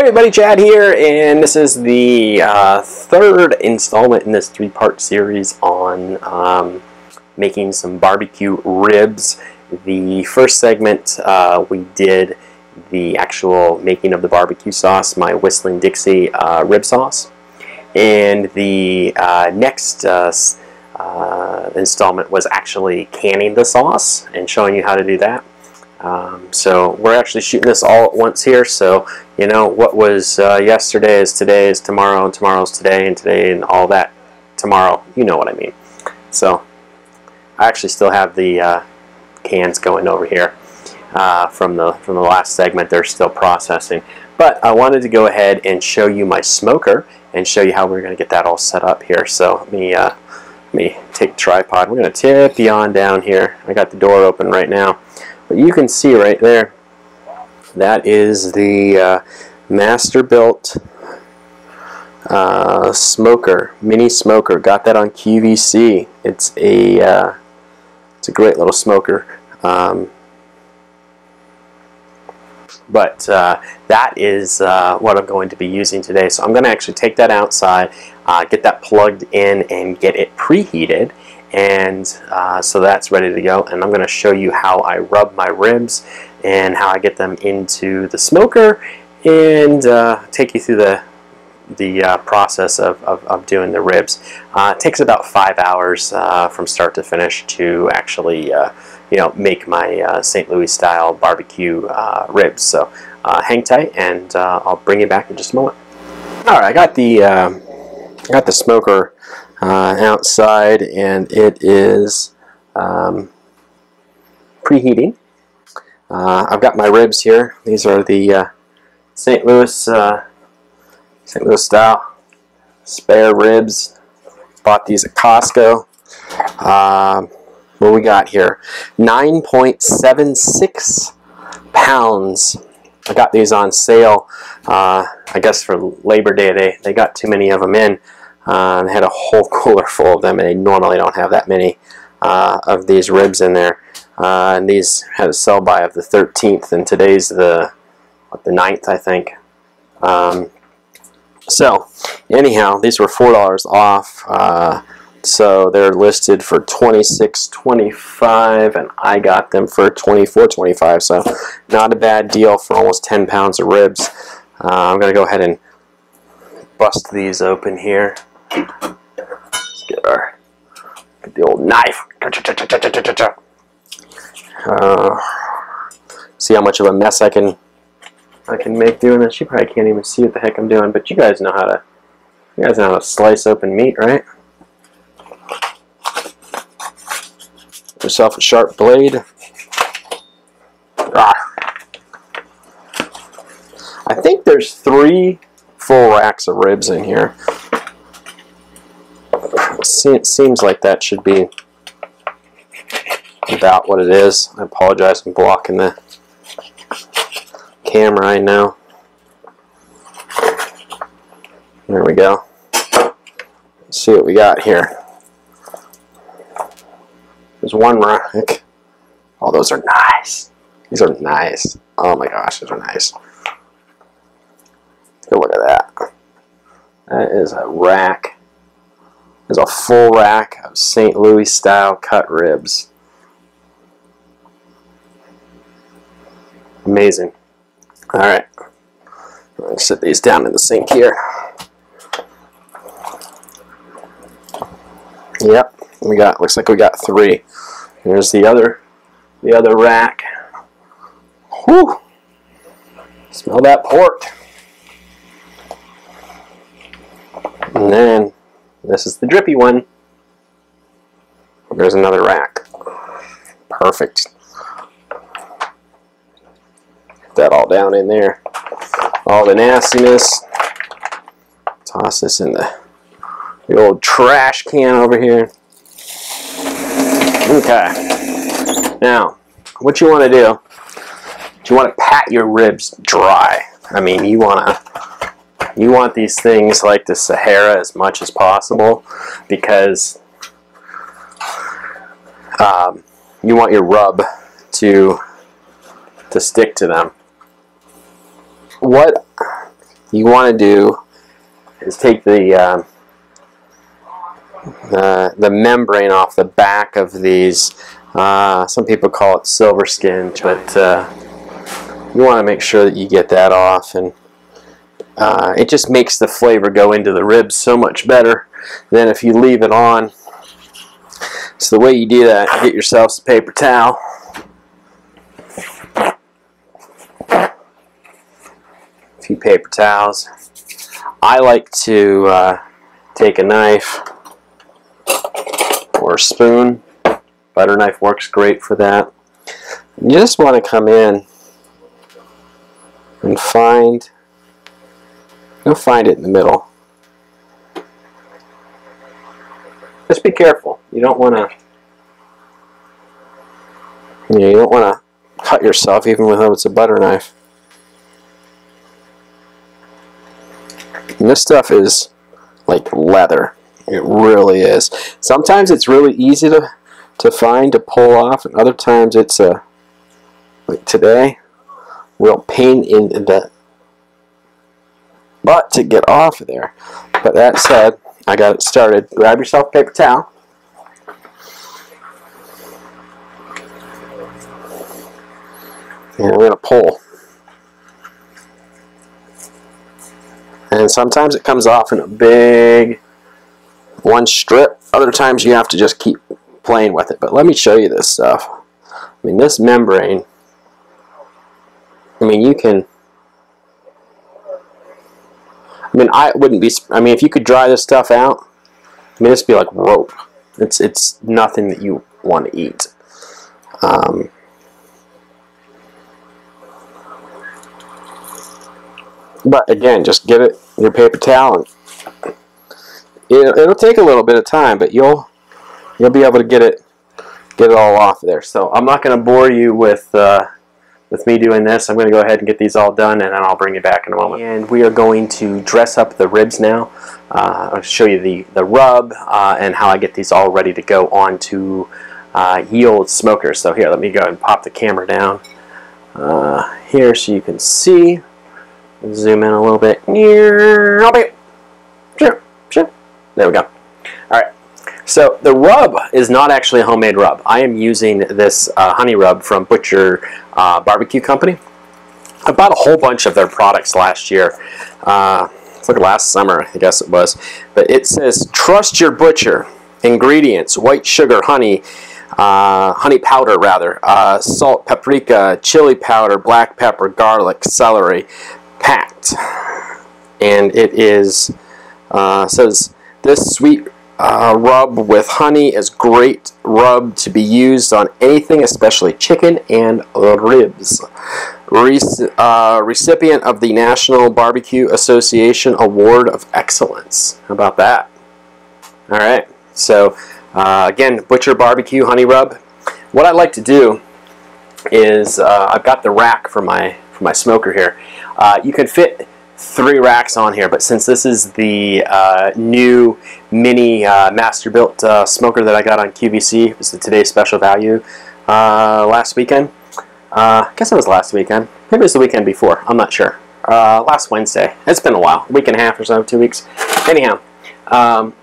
everybody, Chad here, and this is the third installment in this three-part series on making some barbecue ribs. The first segment we did the actual making of the barbecue sauce, my Whistlin Dixie rib sauce, and the next installment was actually canning the sauce and showing you how to do that. So we're actually shooting this all at once here, so you know what was yesterday is today is tomorrow, and tomorrow's today, and today and all that tomorrow, you know what I mean. So I actually still have the cans going over here from the last segment. They're still processing, but I wanted to go ahead and show you my smoker and show you how we're going to get that all set up here. So let me take the tripod. We're going to tip you on down here. I got the door open right now. But you can see right there, that is the Masterbuilt smoker, mini smoker. Got that on QVC. It's a great little smoker. But that is what I'm going to be using today. So I'm going to actually take that outside, get that plugged in, and get it preheated. And so that's ready to go, and I'm going to show you how I rub my ribs and how I get them into the smoker, and take you through the process of doing the ribs. It takes about 5 hours from start to finish to actually you know, make my St. Louis style barbecue ribs. So hang tight, and I'll bring you back in just a moment. All right, I got the smoker outside, and it is preheating. I've got my ribs here. These are the St. Louis style spare ribs. Bought these at Costco. What we got here? 9.76 pounds. I got these on sale. I guess for Labor Day they got too many of them in. They had a whole cooler full of them, and they normally don't have that many of these ribs in there. And these had a sell-by of the 13th, and today's the 9th, I think. So, anyhow, these were $4 off. So they're listed for $26.25, and I got them for $24.25. So not a bad deal for almost 10 pounds of ribs. I'm going to go ahead and bust these open here. Let's get the old knife. See how much of a mess I can make doing this. You probably can't even see what the heck I'm doing, but you guys know how to slice open meat, right? Get yourself a sharp blade. I think there's 3 full racks of ribs in here. It seems like that should be about what it is. I apologize for blocking the camera, I know. There we go. Let's see what we got here. There's 1 rack. Oh, those are nice. These are nice. Oh my gosh, those are nice. Go look at that. That is a rack. There's a full rack of St. Louis style cut ribs. Amazing. Alright. I'm going to set these down in the sink here. Yep. Looks like we got 3. Here's the other rack. Whew. Smell that pork. And then this is the drippy one. There's another rack. Perfect. Get that all down in there. All the nastiness. Toss this in the old trash can over here. Okay. Now, what you want to do, you want to pat your ribs dry. I mean, you want these things like the Sahara as much as possible, because you want your rub to stick to them. What you want to do is take the membrane off the back of these. Some people call it silver skin, but you want to make sure that you get that off, and it just makes the flavor go into the ribs so much better than if you leave it on. So the way you do that, get yourself some paper towel. A few paper towels. I like to take a knife or a spoon. Butter knife works great for that. You just want to come in and find, you'll find it in the middle. Just be careful. You don't want to, you don't want to cut yourself even though it's a butter knife. And this stuff is like leather. It really is. Sometimes it's really easy to find, to pull off, and other times it's like today, real pain in the butt to get off of there. But that said, I got it started. Grab yourself a paper towel. And we're going to pull. And sometimes it comes off in a big one strip. Other times you have to just keep playing with it. But let me show you this stuff. I mean, this membrane, I mean, you can, I mean, I wouldn't be, I mean, if you could dry this stuff out, I mean, this would be like rope. It's nothing that you want to eat. But again, just get it, your paper towel, and it'll take a little bit of time, but you'll be able to get it all off there. So I'm not going to bore you with me doing this. I'm going to go ahead and get these all done, and then I'll bring you back in a moment. And we are going to dress up the ribs now. I'll show you the rub and how I get these all ready to go onto Yield smokers. So here, let me go and pop the camera down here so you can see. Zoom in a little bit. There we go. Alright, so the rub is not actually a homemade rub. I am using this honey rub from Butcher Barbecue Company. I bought a whole bunch of their products last year. It's like last summer, I guess it was. But it says, trust your butcher. Ingredients, white sugar, honey, honey powder rather, salt, paprika, chili powder, black pepper, garlic, celery, packed. And it is says this sweet rub with honey is great rub to be used on anything, especially chicken and ribs. Recipient of the National Barbecue Association Award of Excellence. How about that? All right, so again, Butcher Barbecue honey rub. What I like to do is I've got the rack for my smoker here. You can fit 3 racks on here, but since this is the new mini Masterbuilt smoker that I got on QVC, it was the Today's Special Value last weekend. I guess it was last weekend. Maybe it was the weekend before. I'm not sure. Last Wednesday. It's been a while. A week and a half or so, 2 weeks. Anyhow,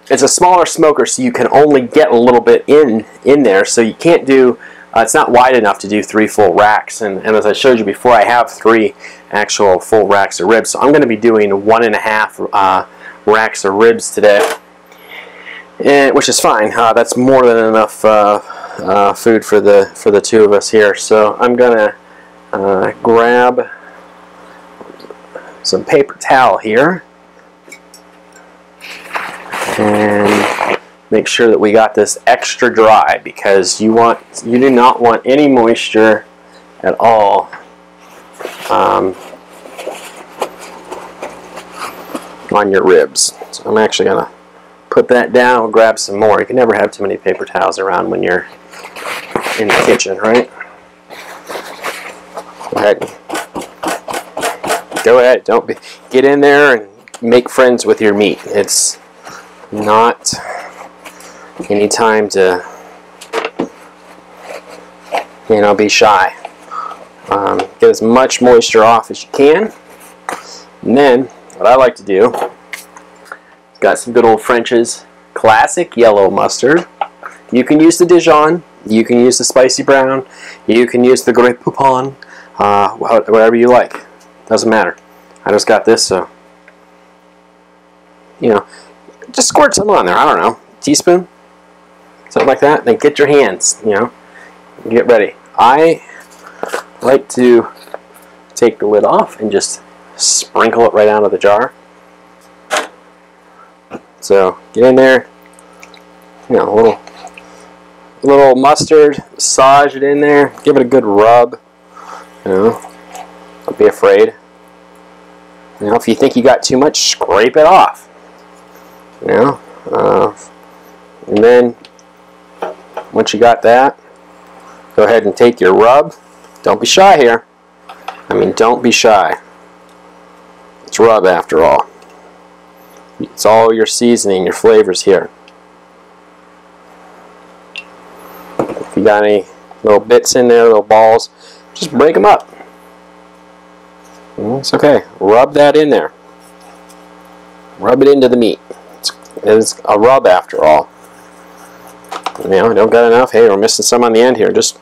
it's a smaller smoker, so you can only get a little bit in there, so you can't do it's not wide enough to do 3 full racks, and as I showed you before, I have 3 actual full racks of ribs, so I'm going to be doing 1.5 racks of ribs today, which is fine. That's more than enough food for the 2 of us here. So I'm going to grab some paper towel here and make sure that we got this extra dry, because you do not want any moisture at all on your ribs. So I'm actually going to put that down. We'll grab some more. You can never have too many paper towels around when you're in the kitchen, right? Go ahead. Get in there and make friends with your meat. It's not any time to, be shy. Get as much moisture off as you can, and then what I like to do, got some good old French's classic yellow mustard. You can use the Dijon, you can use the spicy brown, you can use the Grey Poupon, whatever you like. Doesn't matter. I just got this, so, you know, just squirt some on there. I don't know, teaspoon, something like that. Then get your hands, you know, and get ready. I like to take the lid off and just sprinkle it right out of the jar. So get in there, you know, a little mustard, massage it in there, give it a good rub. You know, don't be afraid. You know, if you think you got too much, scrape it off. You know, and then once you got that, go ahead and take your rub. Don't be shy here. I mean, don't be shy. It's rub after all. It's all your seasoning, your flavors here. If you got any little bits in there, little balls, just break them up. It's okay. Rub that in there. Rub it into the meat. It's a rub after all. You know, don't got enough. Hey, we're missing some on the end here. Just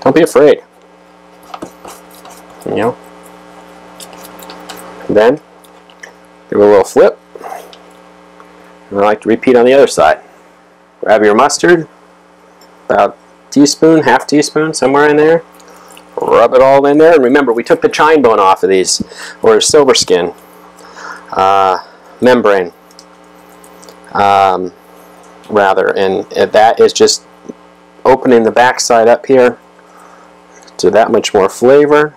don't be afraid. You know. And then give it a little flip. And I like to repeat on the other side. Grab your mustard, about a teaspoon, half teaspoon, somewhere in there. Rub it all in there. And remember, we took the chine bone off of these, or silver skin membrane, rather, and that is just opening the back side up here to that much more flavor.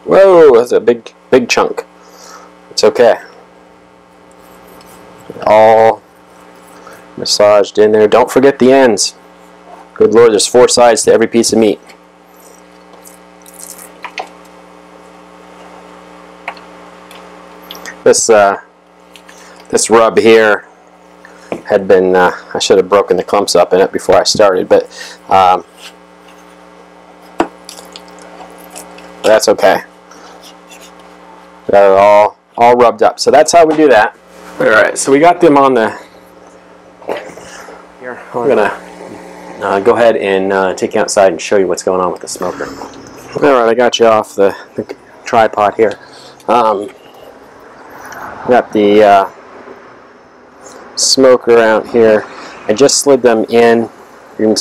Whoa, that's a big chunk. It's okay. All massaged in there. Don't forget the ends. Good Lord, there's 4 sides to every piece of meat. This rub here had been, I should have broken the clumps up in it before I started, but that's okay. Got it all rubbed up. So that's how we do that. Alright, so we got them on the, here, we're gonna go ahead and take you outside and show you what's going on with the smoker. Alright, I got you off the tripod here. Got the smoker out here. I just slid them into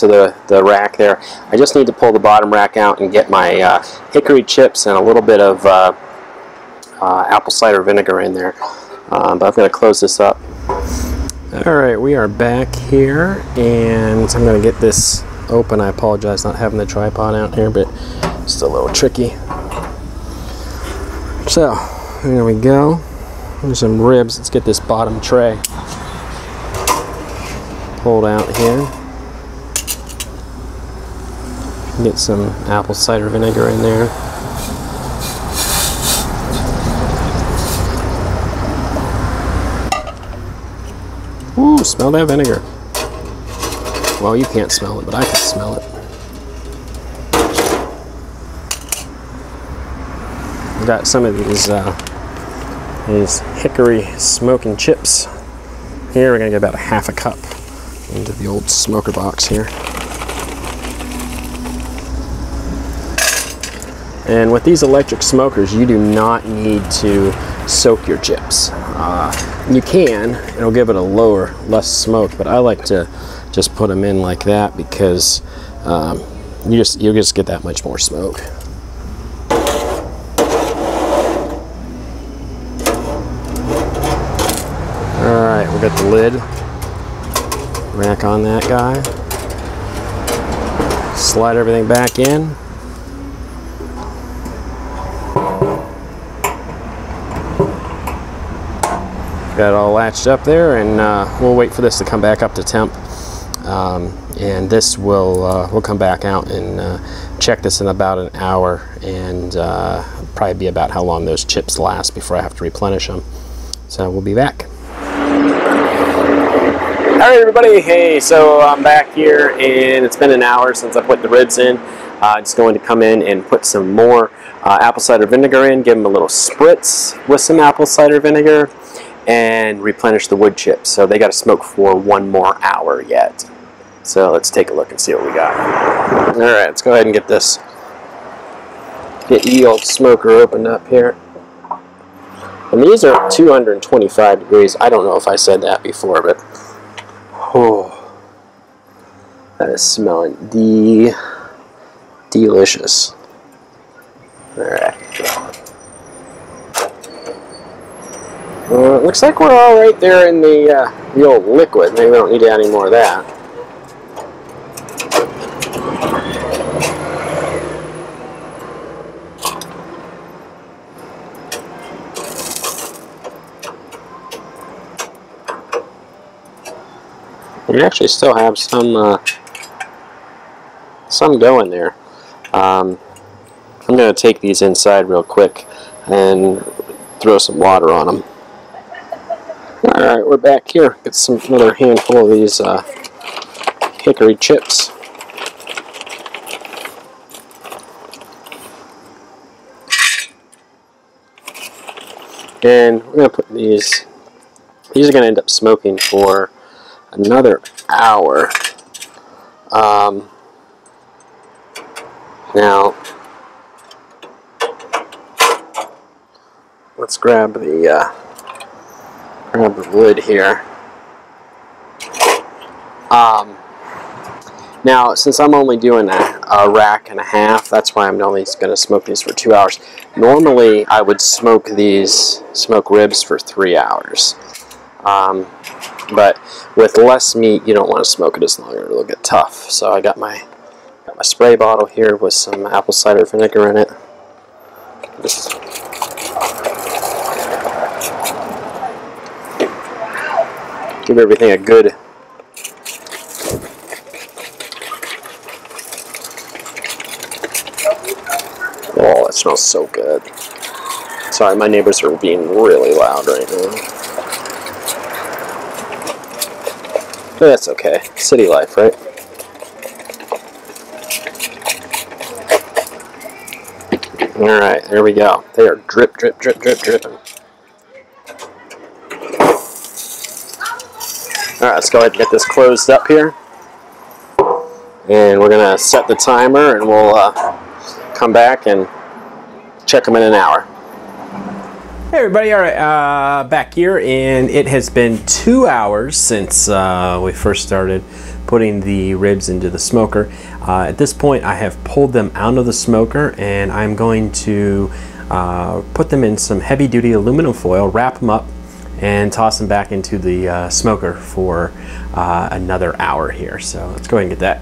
the rack there. I just need to pull the bottom rack out and get my hickory chips and a little bit of apple cider vinegar in there. But I'm going to close this up. Alright, we are back here, and I'm going to get this open. I apologize not having the tripod out here, but it's a little tricky. So, there we go. There's some ribs. Let's get this bottom tray pulled out here. Get some apple cider vinegar in there. Ooh, smell that vinegar. Well, you can't smell it, but I can smell it. I've got some of these hickory smoking chips. Here we're going to get about a half a cup into the old smoker box here. And with these electric smokers, you do not need to soak your chips. You can, it'll give it a lower, less smoke, but I like to just put them in like that because you'll just get that much more smoke. Alright, we got the lid. Rack on that guy. Slide everything back in. Got it all latched up there, and we'll wait for this to come back up to temp. And this we'll come back out and check this in about an hour, and probably be about how long those chips last before I have to replenish them. So we'll be back. Alright everybody, hey, so I'm back here, and it's been an hour since I put the ribs in. Just going to come in and put some more apple cider vinegar in, give them a little spritz with some apple cider vinegar, and replenish the wood chips. So they got to smoke for 1 more hour yet. So let's take a look and see what we got. Alright, let's go ahead and get the old smoker opened up here. And these are 225 degrees. I don't know if I said that before, but oh, that is smelling delicious. Alright. Well, it looks like we're all right there in the old liquid. Maybe we don't need to add any more of that. We actually still have some going there. I'm going to take these inside real quick and throw some water on them. Alright, we're back here. Get another handful of these hickory chips. And we're going to put these are going to end up smoking for another hour. Now, let's grab the wood here. Now, since I'm only doing a rack and a half, that's why I'm only going to smoke these for 2 hours. Normally, I would smoke ribs for 3 hours. But with less meat, you don't want to smoke it as long, or it'll get tough. So I got my spray bottle here with some apple cider vinegar in it. Just give everything a good oh, it smells so good. Sorry, my neighbors are being really loud right now. But that's okay. City life, right? Alright, there we go. They are drip, drip, drip, drip, dripping. Alright, let's go ahead and get this closed up here. And we're going to set the timer, and we'll come back and check them in an hour. Hey everybody, alright, back here, and it has been 2 hours since we first started putting the ribs into the smoker. At this point I have pulled them out of the smoker, and I'm going to put them in some heavy-duty aluminum foil, wrap them up, and toss them back into the smoker for another hour here. So let's go ahead and get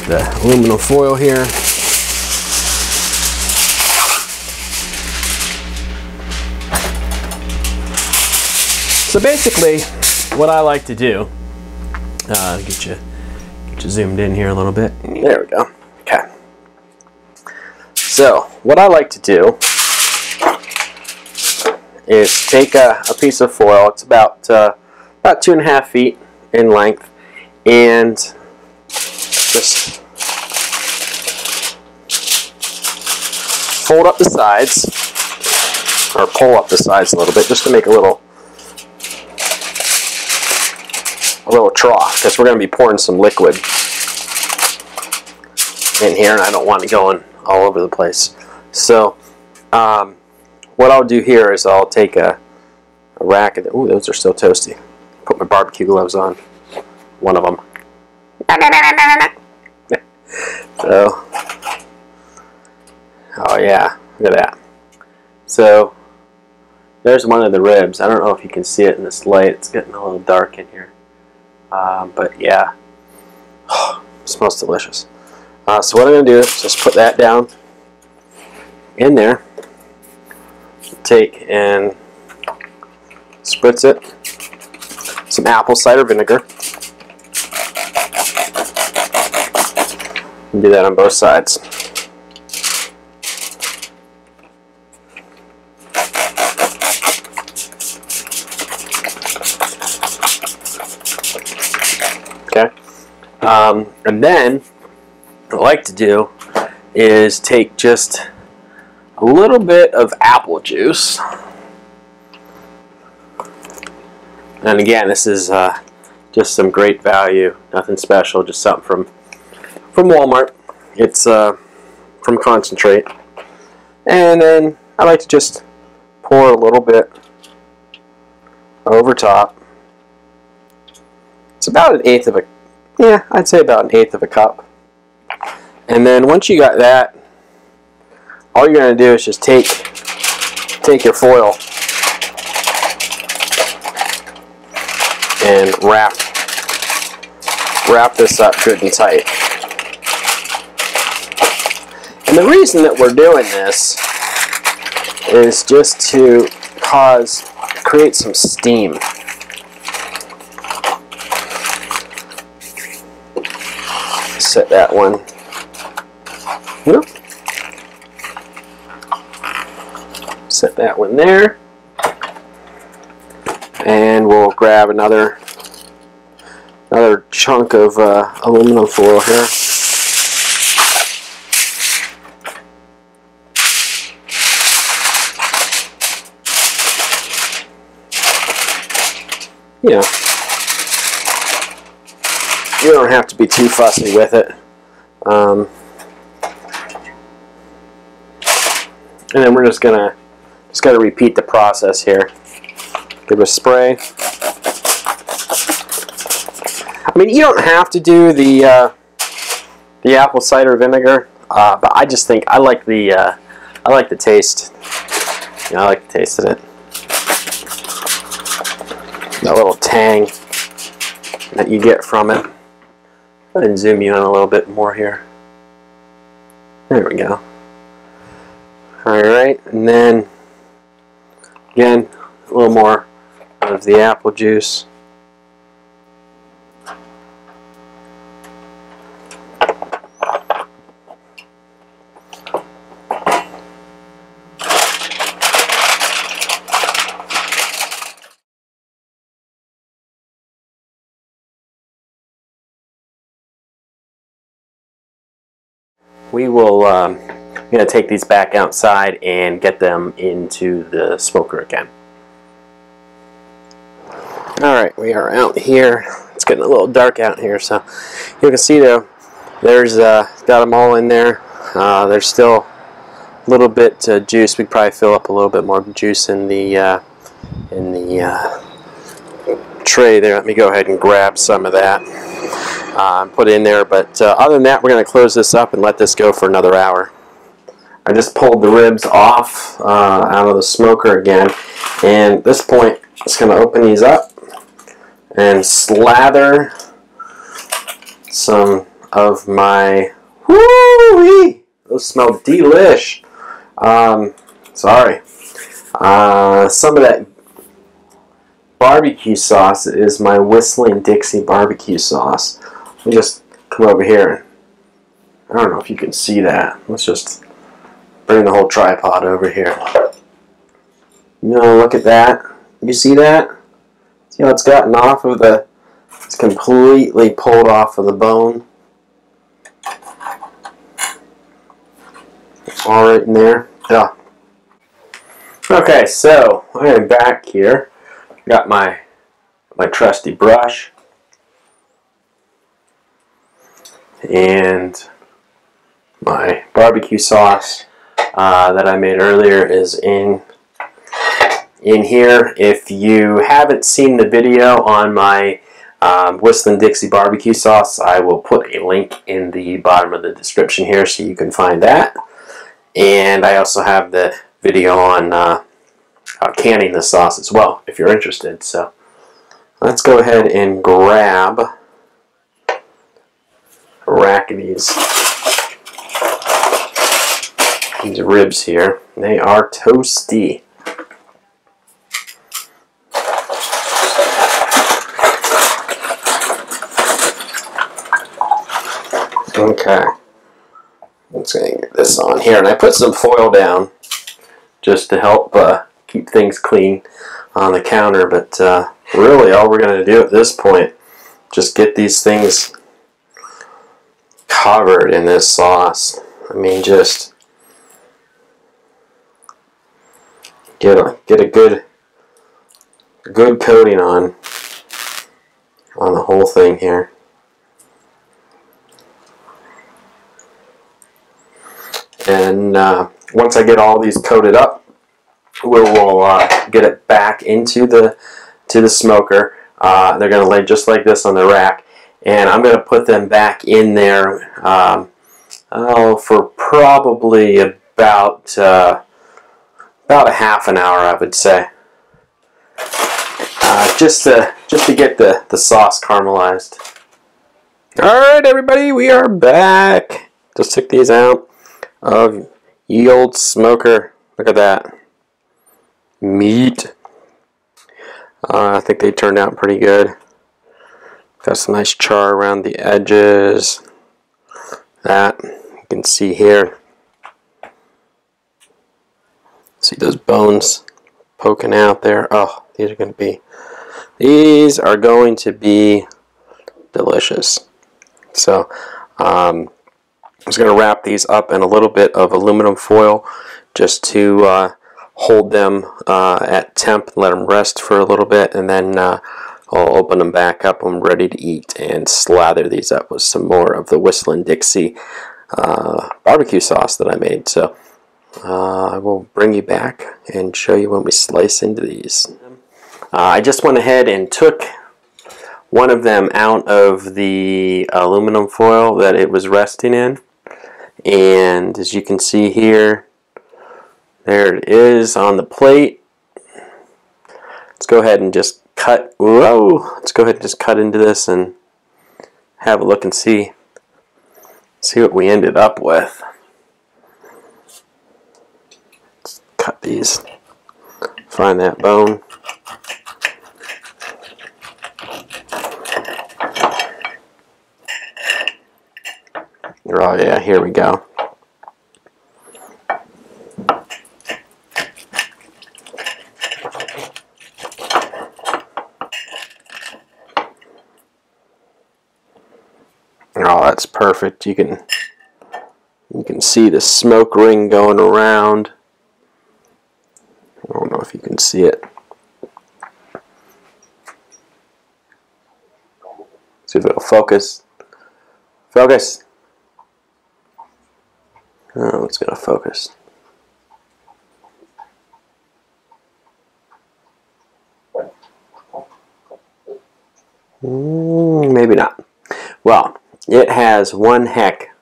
the aluminum foil here. So basically, what I like to do, get you zoomed in here a little bit. There we go. Okay. So what I like to do is take a piece of foil. It's about 2.5 feet in length, and just fold up the sides, or pull up the sides a little bit, just to make a little trough, because we're going to be pouring some liquid in here, and I don't want it going all over the place. So what I'll do here is I'll take a rack of the, ooh, those are still toasty. Put my barbecue gloves on, one of them. So, oh yeah, look at that. So there's one of the ribs. I don't know if you can see it in this light. It's getting a little dark in here. But yeah, oh, it smells delicious. So what I'm going to do is just put that down in there, take and spritz it, some apple cider vinegar, and do that on both sides. Okay, and then what I like to do is take just a little bit of apple juice. And again, this is just some great value, nothing special, just something from Walmart. It's from concentrate. And then I like to just pour a little bit over top. It's about an eighth of a, yeah, I'd say about an eighth of a cup. And then once you got that, all you're going to do is just take your foil and wrap this up good and tight. And the reason that we're doing this is just to create some steam. Set that one. Yep. Set that one there. And we'll grab another chunk of aluminum foil here. Yeah. You don't have to be too fussy with it. And then we're just gotta repeat the process here. Give it a spray. I mean, you don't have to do the apple cider vinegar, but I just think I like the taste. Yeah, I like the taste of it. That little tang that you get from it. Go ahead and zoom you in a little bit more here. There we go. Alright, and then again, a little more of the apple juice. We will going to take these back outside and get them into the smoker again. Alright, we are out here. It's getting a little dark out here, so you can see there's got them all in there. There's still a little bit juice. We could probably fill up a little bit more juice in the tray there. Let me go ahead and grab some of that. Put it in there, but other than that, we're going to close this up and let this go for another hour. I just pulled the ribs off out of the smoker again, and at this point, I'm just going to open these up and slather some of my, woo-wee, those smell delish. Some of that barbecue sauce is my Whistlin Dixie BBQ Sauce. Let me just come over here. I don't know if you can see that. Let's just bring the whole tripod over here. You know, look at that. You see that? See how it's gotten off of the... It's completely pulled off of the bone. All right in there. Yeah. Okay, so I am back here. Got my trusty brush. And my barbecue sauce that I made earlier is in here. If you haven't seen the video on my Whistlin Dixie BBQ Sauce, I will put a link in the bottom of the description here so you can find that. And I also have the video on canning the sauce as well, if you're interested. So let's go ahead and grab a rack of these ribs here. They are toasty. Okay, let's get this on here, and I put some foil down just to help keep things clean on the counter, but really all we're going to do at this point, just get these things covered in this sauce. I mean, just get a good coating on the whole thing here. And once I get all these coated up, we'll get it back into the smoker. They're going to lay just like this on the rack, and I'm going to put them back in there for probably about a half an hour, I would say, just to get the sauce caramelized. All right, everybody, we are back. Just took these out of ye old smoker. Look at that meat. I think they turned out pretty good. Got some nice char around the edges. That you can see here. See those bones poking out there? Oh, these are going to be delicious. So I'm just going to wrap these up in a little bit of aluminum foil just to hold them at temp, let them rest for a little bit, and then I'll open them back up when I'm ready to eat and slather these up with some more of the Whistlin Dixie BBQ sauce that I made. So I will bring you back and show you when we slice into these. I just went ahead and took one of them out of the aluminum foil that it was resting in, and as you can see here, there it is on the plate. Let's go ahead and just cut. Whoa! Let's go ahead and just cut into this and have a look and see what we ended up with. Let's cut these. Find that bone. Oh yeah, here we go. Oh, that's perfect. You can see the smoke ring going around. I don't know if you can see it. See if it'll focus. Focus. Oh, it's gonna focus. Maybe not. Well, it has one heck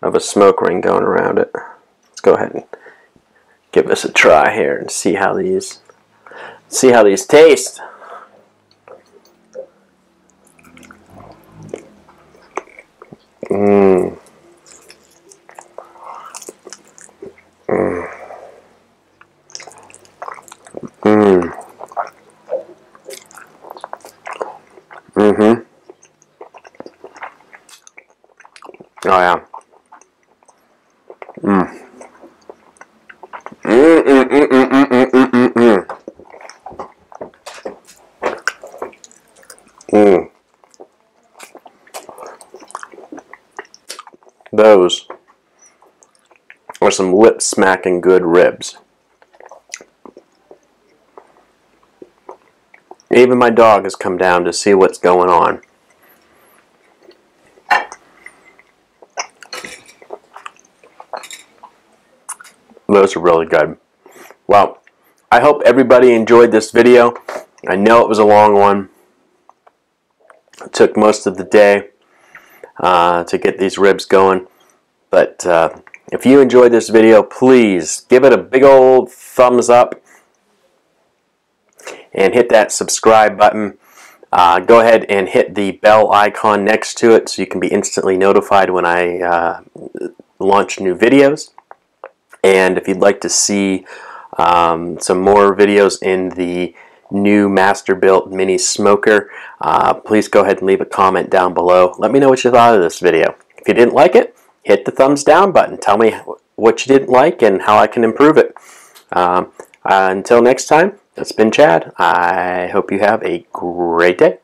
of a smoke ring going around it. Let's go ahead and give this a try here and see how these taste. Mmm. Mmm. Mmm. Mm-hmm. Oh yeah. Mmm. Those are some lip smacking good ribs. Even my dog has come down to see what's going on. Those are really good. Well, I hope everybody enjoyed this video. I know it was a long one. It took most of the day to get these ribs going. But if you enjoyed this video, please give it a big old thumbs up and hit that subscribe button. Go ahead and hit the bell icon next to it so you can be instantly notified when I launch new videos. And if you'd like to see some more videos in the new Masterbuilt mini smoker, please go ahead and leave a comment down below. Let me know what you thought of this video. If you didn't like it, hit the thumbs down button. Tell me what you didn't like and how I can improve it. Until next time, it's been Chad. I hope you have a great day.